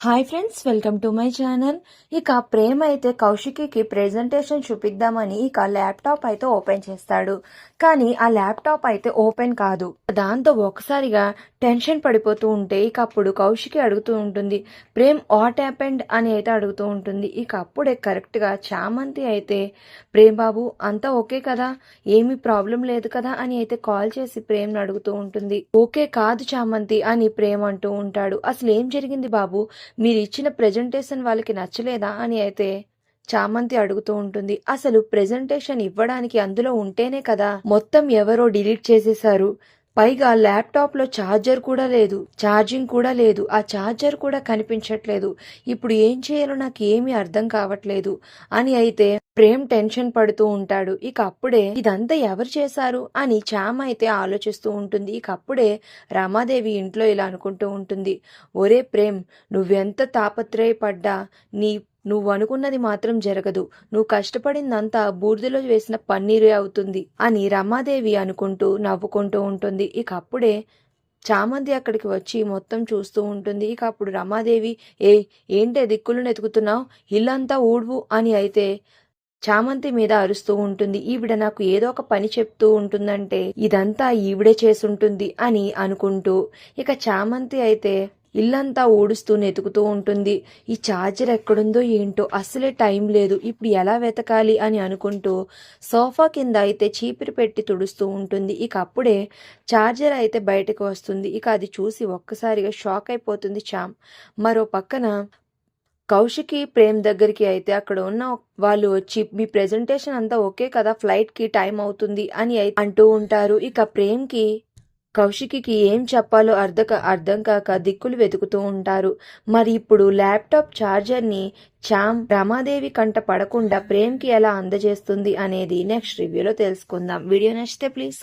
Hi friends, welcome to my channel. ఇక ప్రేమ్ అయితే Kaushiki presentation చూపిద్దామని ఇక ల్యాప్టాప్ అయితే ఓపెన్ చేస్తాడు. కానీ ఆ ల్యాప్టాప్ అయితే ఓపెన్ కాదు. దాంతో ఒకసారిగా టెన్షన్ పడిపోతూ ఉంటే ఇక అప్పుడు కౌశికి అడుగుతూ ఉంటుంది, ప్రేమ్ వాట్ హ్యాపెండ్ అని అయితే అడుగుతూ ఉంటుంది. ఇక అప్పుడే కరెక్ట్గా చామంతి అయితే ప్రేమ్ బాబు అంతా ఓకే కదా, ఏమీ ప్రాబ్లం లేదు కదా అని అయితే కాల్ చేసి ప్రేమ్ని అడుగుతూ ఉంటుంది. ఓకే కాదు చామంతి అని ప్రేమ్ అంటూ ఉంటాడు. అసలు ఏం జరిగింది బాబు, మీరు ఇచ్చిన ప్రెజెంటేషన్ వాళ్ళకి నచ్చలేదా అని అయితే చామంతి అడుగుతూ ఉంటుంది. అసలు ప్రెజెంటేషన్ ఇవ్వడానికి అందులో ఉంటేనే కదా మొత్తం ఎవరో డిలీట్ చేసేశారు. పైగా ల్యాప్టాప్ లో ఛార్జింగ్ కూడా లేదు, ఆ ఛార్జర్ కూడా కనిపించట్లేదు. ఇప్పుడు ఏం చేయాలో నాకు ఏమీ అర్థం కావట్లేదు అని అయితే ప్రేమ్ టెన్షన్ పడుతూ ఉంటాడు. ఇక అప్పుడే ఇదంతా ఎవరు చేశారు అని చామ అయితే ఆలోచిస్తూ ఉంటుంది. ఇక అప్పుడే రమాదేవి ఇంట్లో ఇలా అనుకుంటూ ఉంటుంది, ఒరే ప్రేమ్, నువ్వెంత తాపత్రయపడ్డా నువ్వు అనుకున్నది మాత్రం జరగదు. నువ్వు కష్టపడిందంతా బూడిదలో వేసిన పన్నీరే అవుతుంది అని రమాదేవి అనుకుంటూ నవ్వుకుంటూ ఉంటుంది. ఇక అప్పుడే చామంతి అక్కడికి వచ్చి మొత్తం చూస్తూ ఉంటుంది. ఇక అప్పుడు రమాదేవి, ఏంటే దిక్కులు నెతుకుతున్నావు, ఇల్లంతా ఊడ్వు అని అయితే చామంతి మీద అరుస్తూ ఉంటుంది. ఈవిడ నాకు ఏదో ఒక పని చెప్తూ ఉంటుందంటే ఇదంతా ఈవిడే చేసుంటుంది అని అనుకుంటూ ఇక చామంతి అయితే ఇల్లంతా ఊడుస్తూ నెతుకుతూ ఉంటుంది. ఈ ఛార్జర్ ఎక్కడుందో ఏంటో, అస్సలే టైం లేదు, ఇప్పుడు ఎలా వెతకాలి అని అనుకుంటూ సోఫా కింద అయితే చీపిరి పెట్టి తుడుస్తూ ఉంటుంది. ఇక అప్పుడే ఛార్జర్ అయితే బయటకు వస్తుంది. ఇక అది చూసి ఒక్కసారిగా షాక్ అయిపోతుంది చామ్. మరో పక్కన కౌశికి ప్రేమ్ దగ్గరికి అయితే అక్కడ ఉన్న వాళ్ళు వచ్చి, మీ ప్రెజెంటేషన్ అంతా ఓకే కదా, ఫ్లైట్ కి టైం అవుతుంది అని అంటూ ఉంటారు. ఇక ప్రేమ్ కి కౌశికి ఏం చెప్పాలో అర్థం కాక దిక్కులు వెతుకుతూ ఉంటారు. మరి ఇప్పుడు ల్యాప్టాప్ ఛార్జర్ ని చామ్ రమాదేవి కంట పడకుండా ప్రేమ్ కి ఎలా అందజేస్తుంది అనేది నెక్స్ట్ రివ్యూలో తెలుసుకుందాం. వీడియో నచ్చితే ప్లీజ్